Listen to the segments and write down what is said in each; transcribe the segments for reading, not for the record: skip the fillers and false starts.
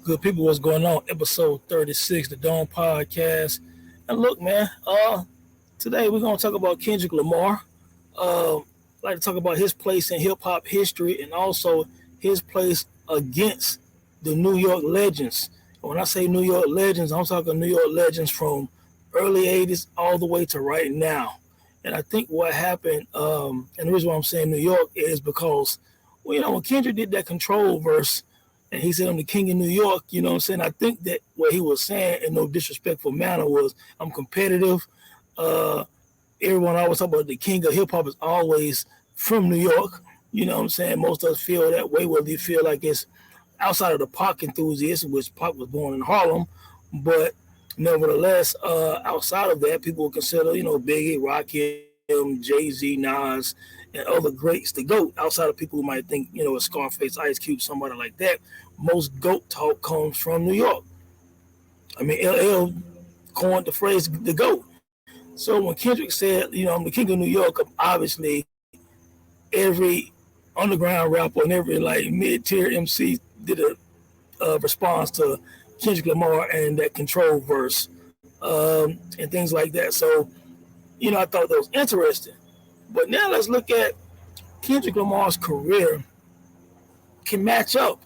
Good people, what's going on? Episode 36, the Dawn Podcast. And look, man, today we're gonna talk about Kendrick Lamar. I'd like to talk about his place in hip hop history and also his place against the New York legends. When I say New York legends, I'm talking New York legends from early 80s all the way to right now. And I think what happened, and the reason why I'm saying New York is because, well, when Kendrick did that Control verse, and he said I'm the king of New York, you know what I'm saying? I think that what he was saying in no disrespectful manner was I'm competitive. Uh, Everyone always talk about the king of hip hop is always from New York. You know what I'm saying? Most of us feel that way, whether you feel like it's outside of the Pac enthusiasts, which Pac was born in Harlem, but nevertheless, outside of that, people consider, Biggie, Rakim, Jay-Z, Nas, and other greats the GOAT. Outside of people who might think, a Scarface, Ice Cube, somebody like that, most GOAT talk comes from New York. I mean, LL coined the phrase the GOAT. So when Kendrick said, I'm the king of New York, obviously every underground rapper and every like mid-tier MC did a response to Kendrick Lamar and that Control verse and things like that. So, I thought that was interesting. But now let's look at Kendrick Lamar's career can match up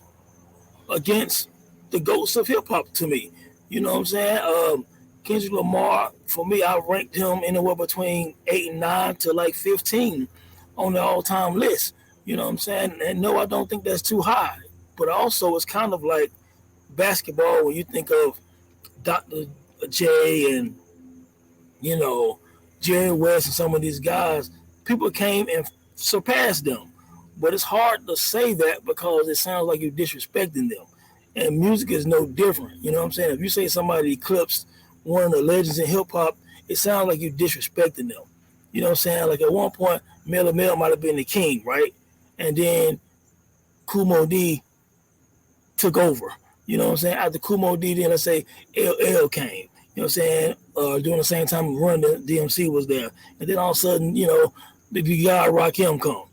against the ghosts of hip hop to me. You know what I'm saying? Kendrick Lamar, for me, I ranked him anywhere between 8 and 9 to like 15 on the all-time list. You know what I'm saying? And no, I don't think that's too high. But also, it's kind of like basketball when you think of Dr. J and, Jerry West and some of these guys. People came and surpassed them. But it's hard to say that because it sounds like you're disrespecting them. And music is no different. You know what I'm saying? If you say somebody eclipsed one of the legends in hip hop, it sounds like you're disrespecting them. You know what I'm saying? Like at one point, Miller Mel might have been the king, right? And then Kumo D took over. You know what I'm saying? After Kumo D, then let's say LL came. You know what I'm saying? During the same time Run the DMC was there. And then all of a sudden, the guy Rakim come.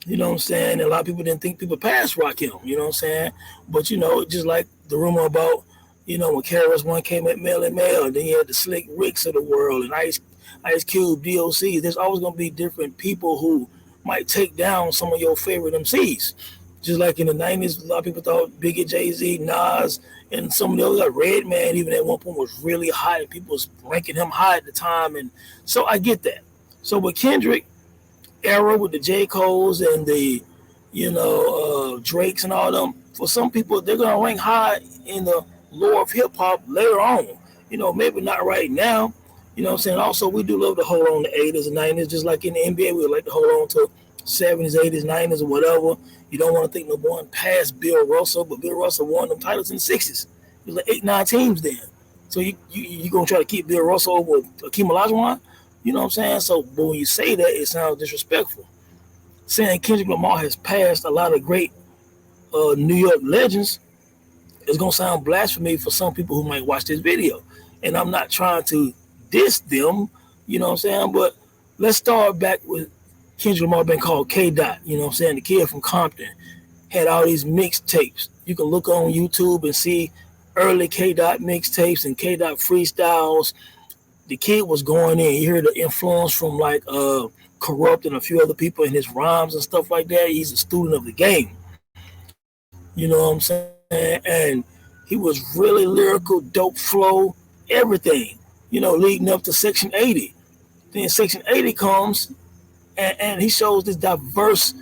You know what I'm saying? And a lot of people didn't think people passed Rakim. You know what I'm saying? But, just like the rumor about, when KRS One came at Mel and Mel, then you had the Slick Ricks of the world and Ice Cube, DOC. There's always going to be different people who might take down some of your favorite MCs. Just like in the 90s, a lot of people thought Biggie, Jay-Z, Nas, and some of the others, like Redman, even at one point was really high, and people was ranking him high at the time. And so I get that. So with Kendrick era, with the J. Coles and the, Drakes and all them, for some people, they're going to rank high in the lore of hip-hop later on. Maybe not right now. You know what I'm saying? Also, we do love to hold on to 80s and 90s, just like in the NBA, we like to hold on to 70s, 80s, 90s, or whatever. You don't want to think no one past Bill Russell, but Bill Russell won them titles in the 60s. It was like 8, 9 teams then. So you going to try to keep Bill Russell over Akeem Olajuwon? You know what I'm saying? So, but when you say that, it sounds disrespectful. Saying Kendrick Lamar has passed a lot of great New York legends is going to sound blasphemy for some people who might watch this video. And I'm not trying to diss them, you know what I'm saying? But let's start back with Kendrick Lamar being called KDOT, you know what I'm saying? The kid from Compton had all these mixtapes. You can look on YouTube and see early KDOT mixtapes and KDOT freestyles. The kid was going in. You hear the influence from like Corrupt and a few other people in his rhymes and stuff like that. He's a student of the game. You know what I'm saying? And he was really lyrical, dope flow, everything, leading up to Section 80. Then Section 80 comes and he shows this diverse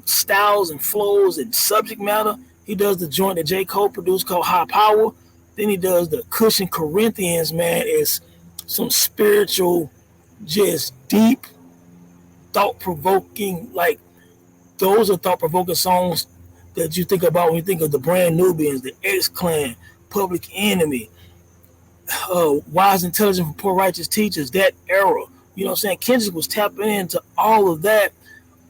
styles and flows and subject matter. He does the joint that J. Cole produced called High Power. Then he does the Cushion Corinthians, man. It's some spiritual, just deep, thought-provoking, like those are thought-provoking songs that you think about when you think of the Brand Nubians, the X-Clan, Public Enemy, Wise Intelligence from Poor Righteous Teachers, that era. You know what I'm saying? Kendrick was tapping into all of that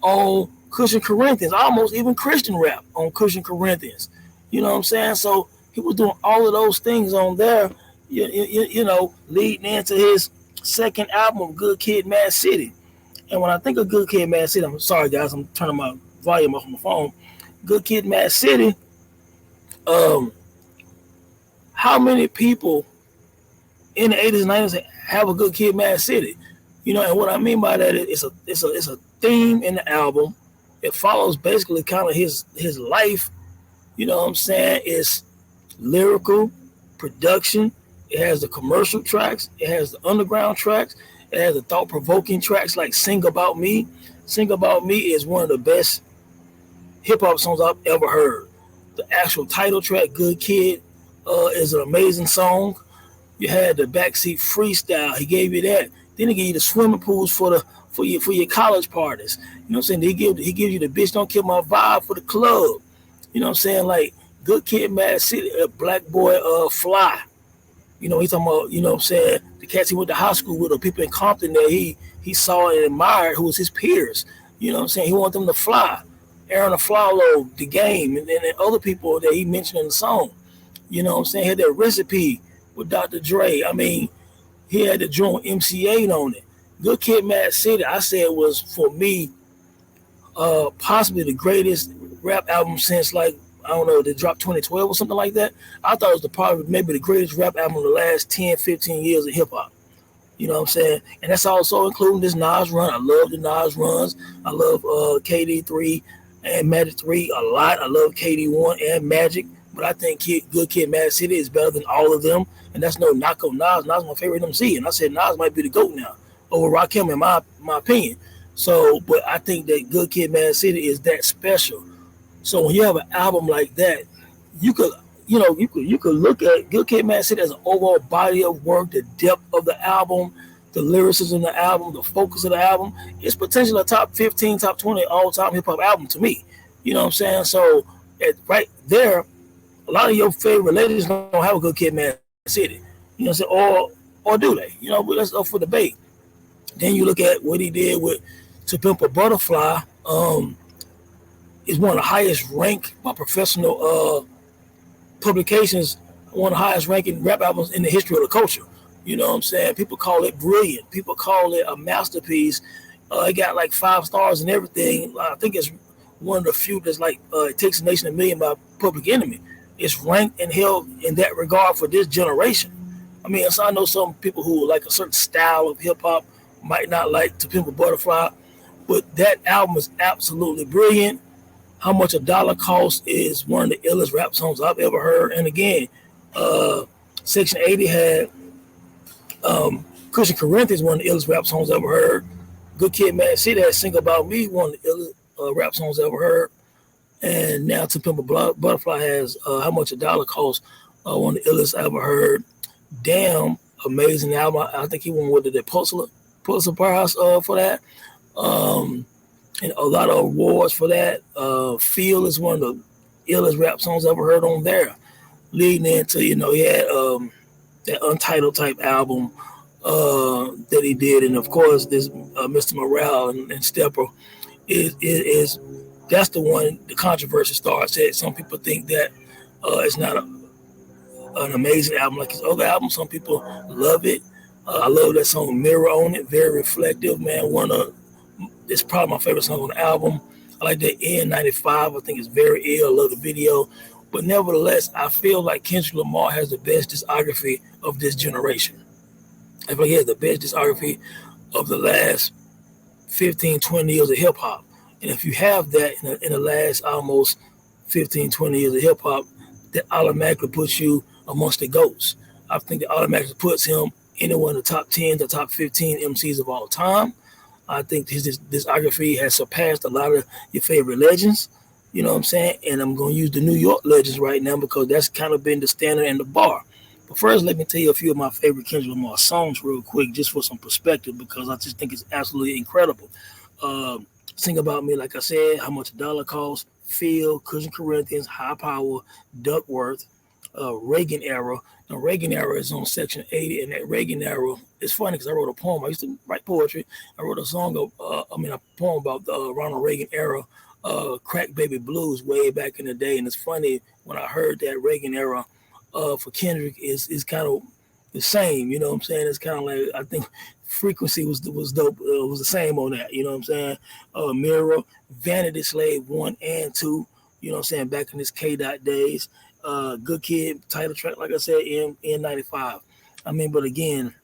on Cushion Corinthians, almost even Christian rap on Cushion Corinthians. You know what I'm saying? So he was doing all of those things on there, leading into his second album, Good Kid, Mad City. And when I think of Good Kid, Mad City, I'm sorry, guys, I'm turning my volume off my phone. Good Kid, Mad City, how many people in the 80s and 90s have a Good Kid, Mad City? You know, and what I mean by that is it's a theme in the album. It follows basically kind of his life. You know what I'm saying? It's lyrical, production. It has the commercial tracks. It has the underground tracks. It has the thought-provoking tracks like "Sing About Me." "Sing About Me" is one of the best hip hop songs I've ever heard. The actual title track, "Good Kid," is an amazing song. You had the backseat freestyle. He gave you that. Then he gave you the swimming pools for your college parties. You know what I'm saying? He gives you the "Bitch Don't Kill My Vibe" for the club. You know what I'm saying? Like Good Kid, Mad City, Black Boy, Fly. You know, he's talking about, you know what I'm saying, the cats he went to high school with, or people in Compton that he saw and admired, who was his peers. You know what I'm saying? He wanted them to fly. Aaron Aflalo, The Game, and other people that he mentioned in the song. You know what I'm saying? He had that Recipe with Dr. Dre. I mean, he had the joint with MC8 on it. Good Kid, Mad City, I said, was, for me, possibly the greatest rap album since, like, I don't know, they dropped 2012 or something like that. I thought it was probably maybe the greatest rap album of the last 10, 15 years of hip hop. You know what I'm saying? And that's also including this Nas run. I love the Nas runs. I love KD3 and Magic 3 a lot. I love KD1 and Magic. But I think Good Kid, Mad City is better than all of them. And that's no knock on Nas. Nas is my favorite MC. And I said Nas might be the GOAT now over Rakim in my opinion. So, but I think that Good Kid, Mad City is that special. So when you have an album like that, you could look at Good Kid, Mad City as an overall body of work, the depth of the album, the lyricism of the album, the focus of the album. It's potentially a top 15, top 20 all-time hip-hop album to me. You know what I'm saying? So right there, a lot of your favorite ladies don't have a Good Kid, Mad City. You know what I'm saying? Or do they? You know, but that's up for debate. Then you look at what he did with To Pimp a Butterfly. Is one of the highest ranked by professional publications, one of the highest ranking rap albums in the history of the culture. You know what I'm saying? People call it brilliant. People call it a masterpiece. It got like 5 stars and everything. I think it's one of the few that's like It Takes a Nation, a Million by Public Enemy. It's ranked and held in that regard for this generation. I mean, so I know some people who like a certain style of hip hop might not like To Pimp a Butterfly, but that album is absolutely brilliant. How Much a Dollar Costs is one of the illest rap songs I've ever heard. And again, Section 80 had Cushion Corinthians, one of the illest rap songs I've ever heard. Good Kid, Mad City had Sing About Me, one of the illest rap songs I've ever heard. And now To Pimp a Butterfly has How Much a Dollar Costs, one of the illest I ever heard. Damn, amazing album. I think he won with the Pulitzer Prize for that. And a lot of awards for that. Feel is one of the illest rap songs I've ever heard on there. Leading into, you know, he had that Untitled type album that he did. And of course, this Mr. Morale and Stepper is that's the one the controversy starts at. Some people think that it's not an amazing album like his other album. Some people love it. I love that song Mirror on it. Very reflective, man. It's probably my favorite song on the album. I like that N95. I think it's very ill. I love the video. But nevertheless, I feel like Kendrick Lamar has the best discography of this generation. I feel like he has the best discography of the last 15, 20 years of hip hop. And if you have that in the last almost 15, 20 years of hip hop, that automatically puts you amongst the GOATs. I think that automatically puts him in one of the top 10 to top 15 MCs of all time. I think his discography has surpassed a lot of your favorite legends. You know what I'm saying? And I'm going to use the New York legends right now because that's kind of been the standard and the bar. But first, let me tell you a few of my favorite Kendrick Lamar songs real quick, just for some perspective, because I just think it's absolutely incredible. Sing About Me, like I said, How Much a Dollar Costs, Feel, Cushion Corinthians, High Power, Duckworth, Reagan Era. Now, Reagan Era is on Section 80, and that Reagan Era, it's funny because I wrote a poem. I used to write poetry. I wrote a poem about the Ronald Reagan era, Crack Baby Blues way back in the day. And it's funny when I heard that Reagan era for Kendrick is kind of the same. You know what I'm saying? It's kind of like, I think Frequency was dope. Was the same on that. You know what I'm saying? Mirror, Vanity Slave 1 and 2. You know what I'm saying? Back in his KDOT days. Good Kid title track, like I said, in 95. I mean, but again,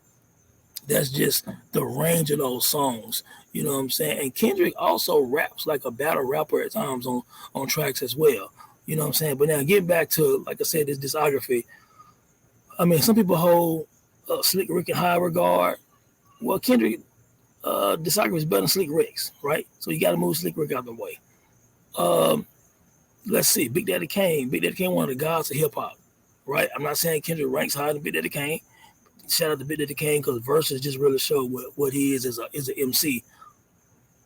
that's just the range of those songs. You know what I'm saying? And Kendrick also raps like a battle rapper at times on tracks as well. You know what I'm saying? But now getting back to, like I said, this discography. I mean, some people hold Slick Rick in high regard. Well, Kendrick discography is better than Slick Rick's, right? So you got to move Slick Rick out of the way. Um, let's see, Big Daddy Kane. Big Daddy Kane, one of the gods of hip hop, right? I'm not saying Kendrick ranks higher than Big Daddy Kane. Shout out to Big Daddy Kane because verses just really show what he is as an MC.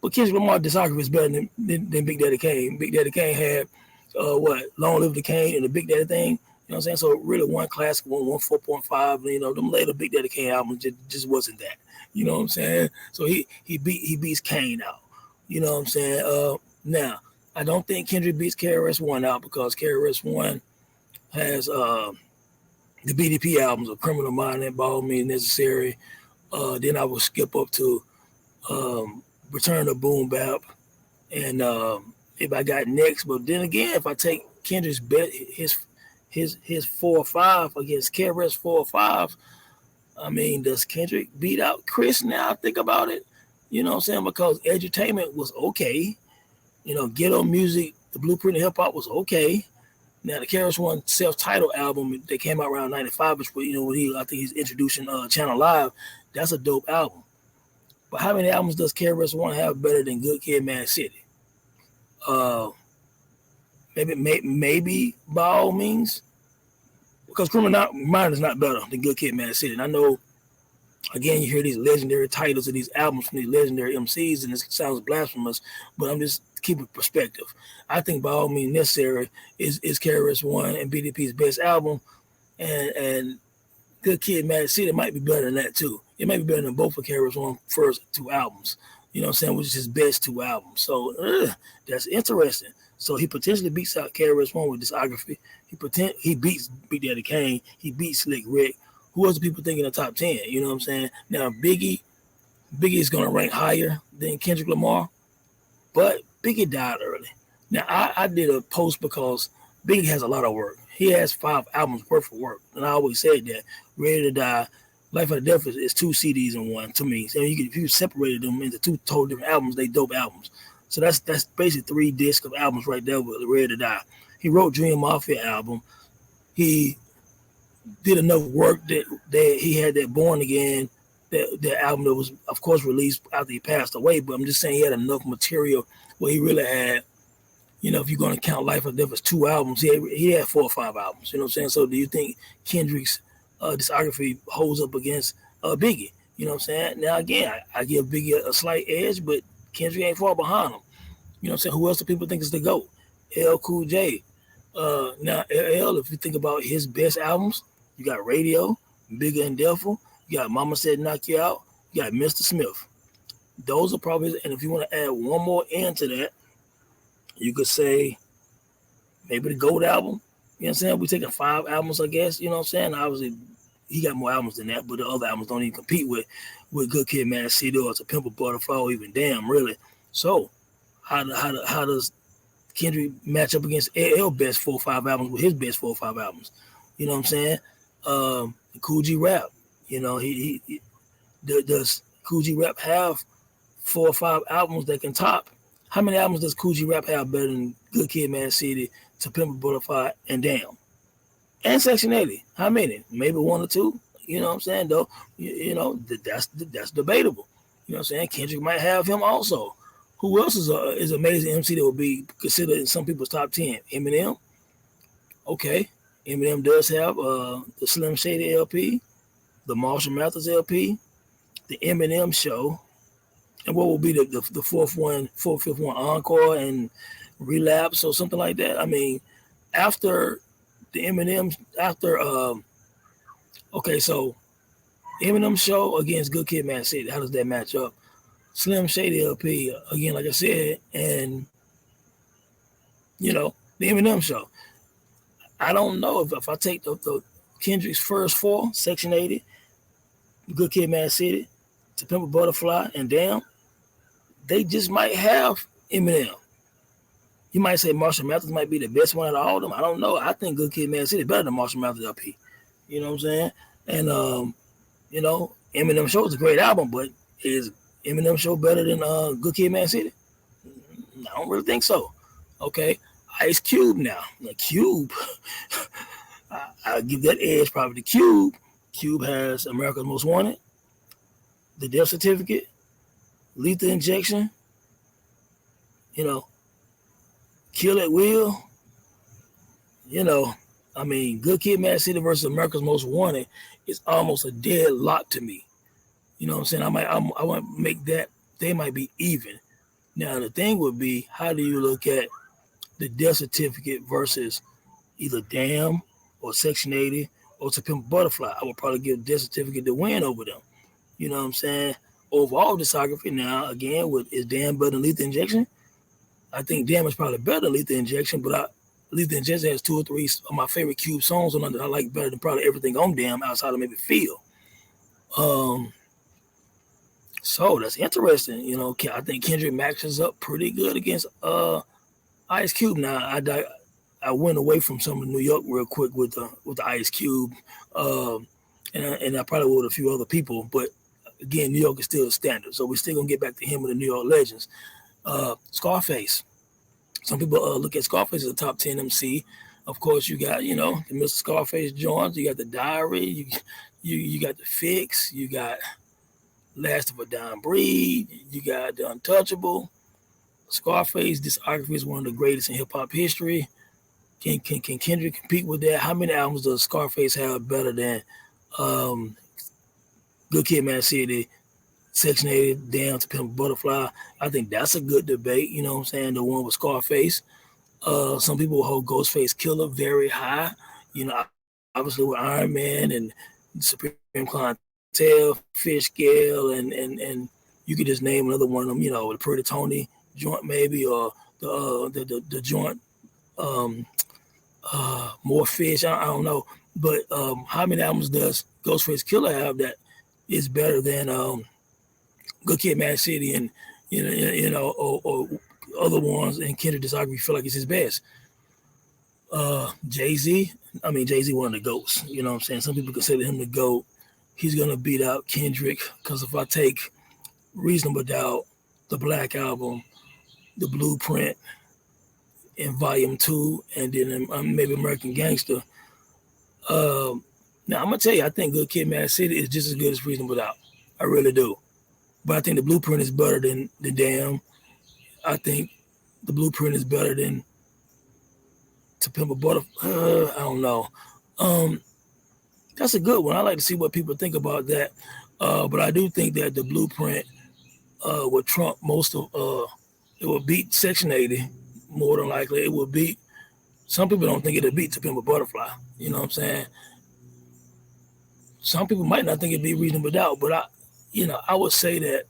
But Kendrick Lamar discography is better than Big Daddy Kane. Big Daddy Kane had Long Live the Kane and the Big Daddy thing. You know what I'm saying? So really one classic, one 4.5. You know, them later Big Daddy Kane albums just wasn't that. You know what I'm saying? So he beats Kane out. You know what I'm saying? Now I don't think Kendrick beats KRS-One out because KRS-One has the BDP albums of Criminal Mind and Ball Me Necessary. Then I will skip up to Return to Boom Bap, and if I got next, but then again, if I take Kendrick's bet his 4 or 5 against KRS 4 or 5, I mean, does Kendrick beat out Chris? Now I think about it, you know what I'm saying? Because Edutainment was okay, you know, Ghetto Music, the Blueprint of Hip Hop was okay. Now the KRS-One self-titled album that came out around '95, which you know when I think he's introducing Channel Live, that's a dope album. But how many albums does KRS-One have better than Good Kid, Mad City? Maybe by all means, because Criminal Mind is not better than Good Kid, Mad City. And I know, again, you hear these legendary titles of these albums from these legendary MCs, and it sounds blasphemous, but I'm just keeping perspective. I think by all means necessary is KRS-One and BDP's best album, and Good Kid, Mad City might be better than that too. It might be better than both of KRS-One first 2 albums. You know what I'm saying? Which is his best 2 albums. So that's interesting. So he potentially beats out KRS-One with discography. He beats Big Daddy Kane. He beats Slick Rick. Who else do people think in the top 10? You know what I'm saying? Now Biggie is going to rank higher than Kendrick Lamar, but Biggie died early. Now I did a post because Biggie has a lot of work. He has 5 albums worth of work, and I always said that Ready to Die, Life or Death is 2 CDs in one to me. So if you separated them into 2 totally different albums, they dope albums. So that's basically 3 discs of albums right there with Ready to Die. He wrote Dream Mafia album. He did enough work that he had that Born Again, that album that was, of course, released after he passed away. But I'm just saying he had enough material where he really had, you know, if you're going to count Life or Death as 2 albums, he had 4 or 5 albums. You know what I'm saying? So do you think Kendrick's discography holds up against Biggie? You know what I'm saying? Now, again, I give Biggie a slight edge, but Kendrick ain't far behind him. You know what I'm saying? Who else do people think is the GOAT? LL Cool J. Now, LL, if you think about his best albums, you got Radio, Bigger and Devil, you got Mama Said Knock You Out, you got Mr. Smith. Those are probably, and if you want to add one more end to that, you could say maybe the GOAT album. You know what I'm saying? We're taking 5 albums, I guess. You know what I'm saying? Obviously, he got more albums than that, but the other albums don't even compete with Good Kid, Mad City, or To Pimp a Butterfly, or even Damn, really. So, how does Kendrick match up against LL best 4 or 5 albums with his best 4 or 5 albums? You know what I'm saying? Cool G Rap. You know, he does Cool G Rap have 4 or 5 albums that can top? How many albums does Cool G Rap have better than Good Kid, Mad City, To Pimp a Butterfly, and Damn? And Section 80. How many? Maybe 1 or 2. You know what I'm saying? Though, you know, that's debatable. You know what I'm saying? Kendrick might have him also. Who else is amazing MC that would be considered in some people's top 10? Eminem. Okay. Eminem does have the Slim Shady LP, the Marshall Mathers LP, the Eminem Show, and what will be the 4th one, 4th, 5th one, Encore and Relapse or something like that. I mean, after the Eminem, okay, so Eminem Show against Good Kid, Mad City, how does that match up? Slim Shady LP, again, like I said, and, you know, the Eminem Show. I don't know if I take the Kendrick's first 4, Section 80, Good Kid, Mad City, To Pimp a Butterfly, and Damn, they just might have Eminem. You might say Marshall Mathers might be the best one out of all of them. I don't know. I think Good Kid, Mad City is better than Marshall Mathers LP. You know what I'm saying? And Eminem Show is a great album, but is Eminem Show better than Good Kid, Mad City? I don't really think so. Okay, Ice Cube now. The Cube, I give that edge probably to Cube. Cube has America's Most Wanted, The Death Certificate, Lethal Injection, Kill at Will. Good Kid, Mad City versus America's Most Wanted is almost a deadlock to me. You know what I'm saying? I want to make that they might be even. Now the thing would be, how do you look at the Death Certificate versus either Damn or Section 80 or To Pimp a Butterfly? I would probably give Death Certificate the win over them. You know what I'm saying? Overall discography now, again, is Damn better than Lethal Injection? I think Damn is probably better than Lethal Injection, but Lethal Injection has 2 or 3 of my favorite Cube songs on it that I like better than probably everything on Damn outside of maybe Feel. So that's interesting. I think Kendrick matches up pretty good against Ice Cube. Now I went away from some of New York real quick with the Ice Cube, and I probably would a few other people. But again, New York is still a standard, so we're still gonna get back to him and the New York legends. Scarface. Some people look at Scarface as a top 10 MC. Of course, you got the Mr. Scarface joints. You got the Diary. You got the Fix. You got Last of a Dying Breed. You got the Untouchable. Scarface discography is one of the greatest in hip hop history. Can Kendrick compete with that? How many albums does Scarface have better than Good Kid, Mad City, Section 80, Damn, To Pimp a Butterfly? I think that's a good debate. You know what I'm saying? The one with Scarface. Some people hold Ghostface Killer very high. Obviously with Iron Man and Supreme Clientele, Fish Scale, and you could just name another one of them. The Pretty Tony joint maybe, or the joint More Fish. I don't know, but how many albums does Ghostface Killer have that is better than Good Kid, Mad City, and or other ones in Kendrick discography feel like it's his best? Jay-Z, Jay-Z one of the GOATs. You know what I'm saying? Some people consider him the GOAT. He's gonna beat out Kendrick because if I take Reasonable Doubt, the Black Album, the Blueprint, in Volume 2, and then maybe American Gangster. Now I'm gonna tell you, I think Good Kid, Mad City is just as good as Reasonable Doubt. I really do. But I think the Blueprint is better than the Damn. I think the Blueprint is better than To Pimp a Butterfly. I don't know. That's a good one. I like to see what people think about that. But I do think that the Blueprint would trump most of. It would beat Section 80 more than likely. It would beat. Some people don't think it'll beat To Pimp a Butterfly. You know what I'm saying? Some people might not think it'd be Reasonable Doubt, but I would say that.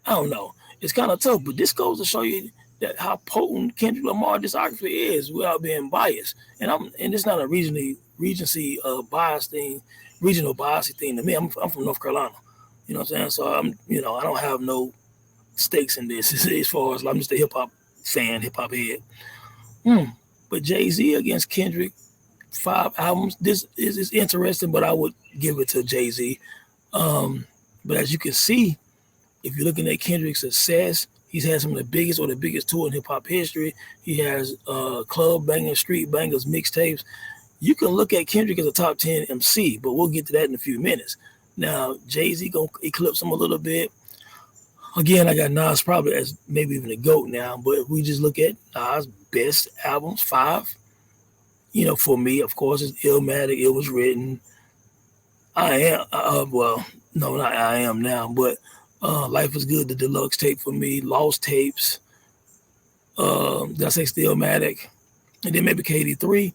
I don't know. It's kind of tough, but this goes to show you that how potent Kendrick Lamar discography is without being biased. And it's not a Regency bias thing, regional bias thing to me. I'm from North Carolina. You know what I'm saying? So I don't have no stakes in this as far as I'm just a hip hop fan, hip hop head. But Jay-Z against Kendrick, 5 albums. This is interesting, but I would give it to Jay-Z. But as you can see, if you're looking at Kendrick's success, he's had some of the biggest tour in hip hop history. He has club bangers, street bangers, mixtapes. You can look at Kendrick as a top 10 MC, but we'll get to that in a few minutes. Now, Jay-Z gonna eclipse him a little bit. Again, I got Nas probably as maybe even a GOAT now, but if we just look at Nas' best albums, 5, for me, of course, it's Illmatic, It Was Written. I Am, well, no, not I Am now, but Life Is Good, the deluxe tape for me, Lost Tapes, did I say Stillmatic? And then maybe KD3.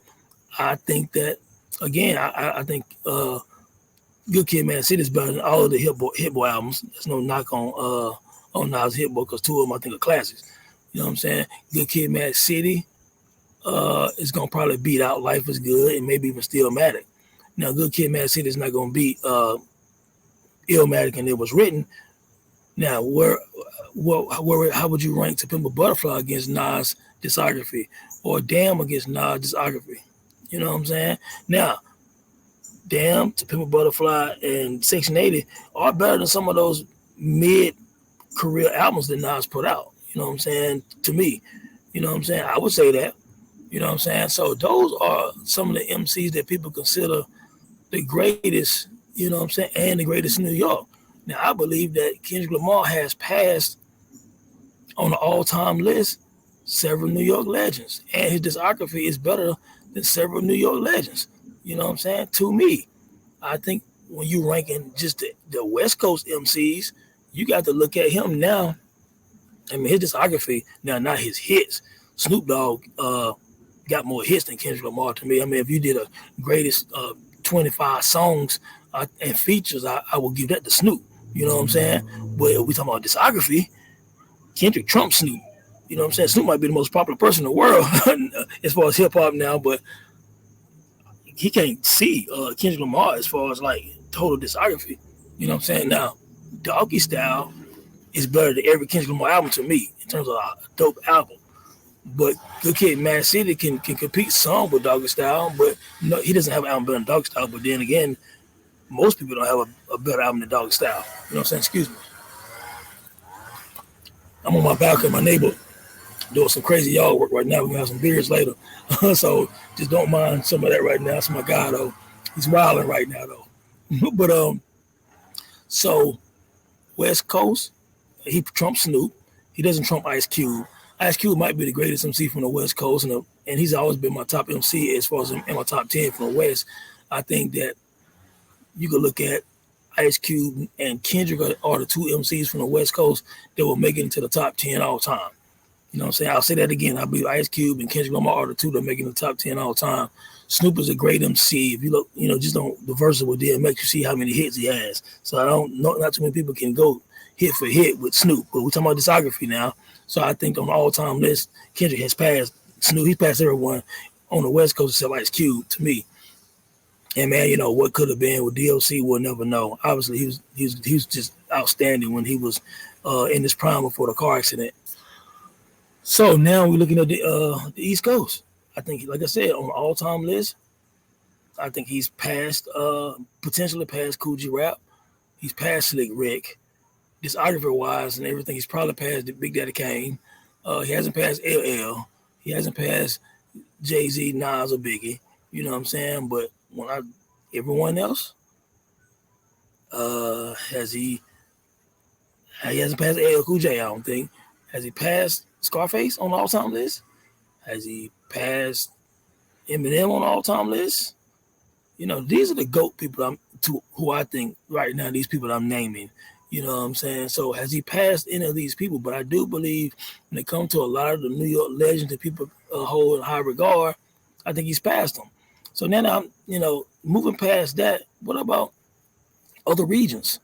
I think that, again, I think Good Kid, Mad City is better than all of the Hit Boy albums. There's no knock on Nas Hit Boy because 2 of them I think are classics. You know what I'm saying? Good Kid, Mad City is going to probably beat out Life Is Good and maybe even Stillmatic. Now, Good Kid, Mad City is not going to beat Illmatic and It Was Written. Now, how would you rank To Pimp a Butterfly against Nas discography, or Damn against Nas discography. You know what I'm saying? Now, Damn, To Pimp a Butterfly, and Section 80 are better than some of those mid-career albums that Nas put out. You know what I'm saying? To me, you know what I'm saying? I would say that. You know what I'm saying? So those are some of the MCs that people consider the greatest, you know what I'm saying, and the greatest in New York. Now, I believe that Kendrick Lamar has passed on the all-time list several New York legends, and his discography is better than several New York legends. You know what I'm saying? To me, I think when you ranking just the West Coast MCs, you got to look at him now. I mean, his discography now, not his hits. Snoop Dogg got more hits than Kendrick Lamar to me. I mean, if you did a greatest 25 songs and features, I would give that to Snoop. You know what I'm saying? But we talking about discography, Kendrick trumps Snoop. You know what I'm saying? Snoop might be the most popular person in the world as far as hip hop now, but he can't see Kendrick Lamar as far as like total discography. You know what I'm saying? Now, Doggy Style is better than every Kendrick Lamar album to me in terms of a dope album. But Good Kid, Mad City can compete some with Doggy Style, but no, he doesn't have an album better than Doggy Style. But then again, most people don't have a better album than Doggy Style. You know what I'm saying? Excuse me. I'm on my balcony, my neighbor doing some crazy yard work right now. We're gonna have some beers later. So just don't mind some of that right now. That's my guy though. He's wilding right now though. But so West Coast, he trumps Snoop. He doesn't trump Ice Cube. Ice Cube might be the greatest MC from the West Coast, and he's always been my top MC as far as in my top 10 from the West. I think that you could look at Ice Cube and Kendrick are the two MCs from the West Coast that will make it into the top 10 all time. You know what I'm saying? I'll say that again. I believe Ice Cube and Kendrick Lamar are the two that make it in the top 10 all time. Snoop is a great MC. If you look, just on the versatile deal, makes you see how many hits he has. So I don't know, not too many people can go hit for hit with Snoop, but we're talking about discography now. So I think on the all-time list, Kendrick has passed Snoop. He's passed everyone on the West Coast except Ice Cube to me. And man, what could have been with DLC, we'll never know. Obviously, he was just outstanding when he was in his prime before the car accident. So now we're looking at the East Coast. I think, like I said, on the all-time list, I think he's passed, potentially passed Cool G Rap. He's passed Slick Rick. Discography-wise and everything, he's probably passed Big Daddy Kane. He hasn't passed LL. He hasn't passed Jay-Z, Nas, or Biggie. You know what I'm saying? But everyone else, he hasn't passed LL Cool J, I don't think. Has he passed Scarface on the all-time list? Has he passed Eminem on the all-time list? These are the GOAT people who I think right now, these people that I'm naming. You know what I'm saying? So has he passed any of these people? But I do believe when it comes to a lot of the New York legends that people hold in high regard, I think he's passed them. So now I'm, moving past that, what about other regions?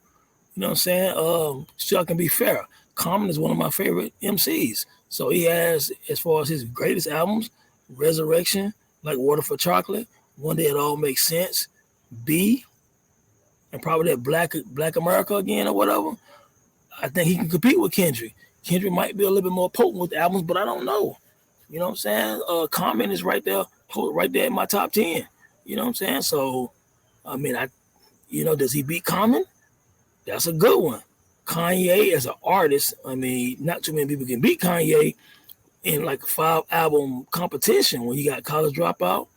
You know what I'm saying? Still I can be fair. Common is one of my favorite MCs. So he has, as far as his greatest albums, Resurrection, Like Water for Chocolate, One Day It All Makes Sense, B, and probably that Black America again or whatever. I think he can compete with Kendrick. Kendrick might be a little bit more potent with the albums, but I don't know. You know what I'm saying? Common is right there in my top 10. You know what I'm saying? So, I mean, does he beat Common? That's a good one. Kanye as an artist, I mean, not too many people can beat Kanye in like a 5-album competition when you got College Dropout,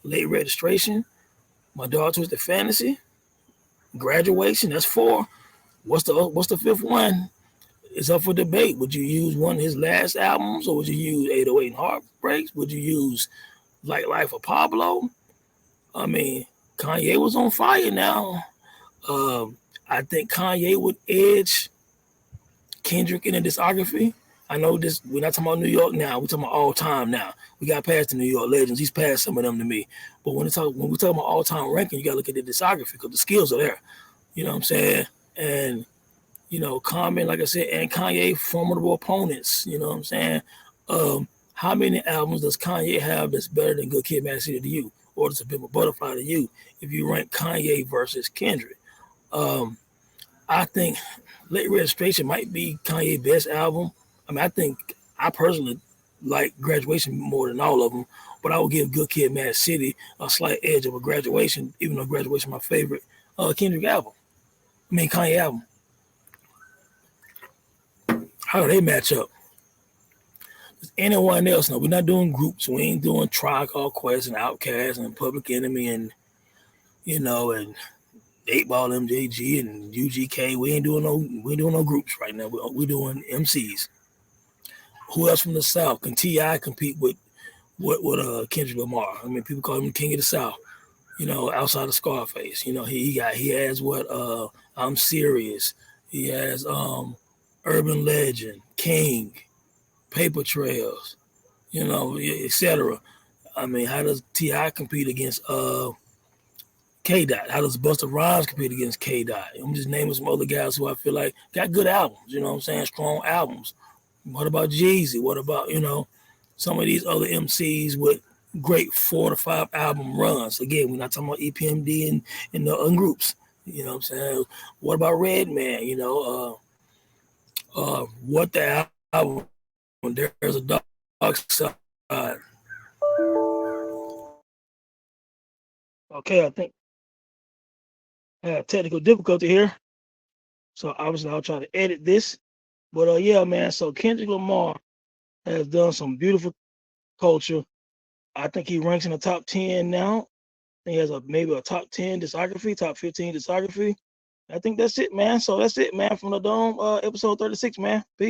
Late Registration, My Dog Twisted Fantasy, Graduation. That's 4. What's the fifth one? It's up for debate. Would you use one of his last albums, or would you use 808 and Heartbreaks? Would you use Like Life of Pablo? I mean, Kanye was on fire now. I think Kanye would edge Kendrick in the discography. I know this. We're not talking about New York now. We're talking about all time now. We got past the New York legends. He's passed some of them to me. But when we talk about all time ranking, you got to look at the discography because the skills are there. You know what I'm saying? And Common, like I said, and Kanye, formidable opponents. You know what I'm saying? How many albums does Kanye have that's better than Good Kid, Mad City to you, or does a bit of a Butterfly to you? If you rank Kanye versus Kendrick, I think Late Registration might be Kanye's best album. I mean, I personally like Graduation more than all of them, but I would give Good Kid, Mad City a slight edge of a Graduation, even though Graduation my favorite Kendrick album. I mean Kanye album. How do they match up? Does anyone else know? We're not doing groups. We ain't doing Tribe Called Quest and Outkast and Public Enemy and and 8 Ball MJG and UGK. We ain't doing no groups right now. We're doing MCs. Who else from the South can Ti compete with Kendrick Lamar? I mean, people call him King of the South. Outside of Scarface. He has what I'm Serious. He has Urban Legend, King, Paper Trails, etc. I mean, how does Ti compete against KDOT? How does Busta Rhymes compete against KDOT? I'm just naming some other guys who I feel like got good albums. You know what I'm saying? Strong albums. What about Jeezy? What about some of these other MCs with great 4 to 5 album runs? Again, we're not talking about EPMD and the groups. You know what I'm saying? What about Redman? What the album? There's a dark side. Okay, I think I had technical difficulty here, so obviously I'll try to edit this. But yeah, man. So Kendrick Lamar has done some beautiful culture. I think he ranks in the top 10 now. He has maybe a top 10 discography, top 15 discography. I think that's it, man. So that's it, man, from the Dome, episode 36, man. Peace.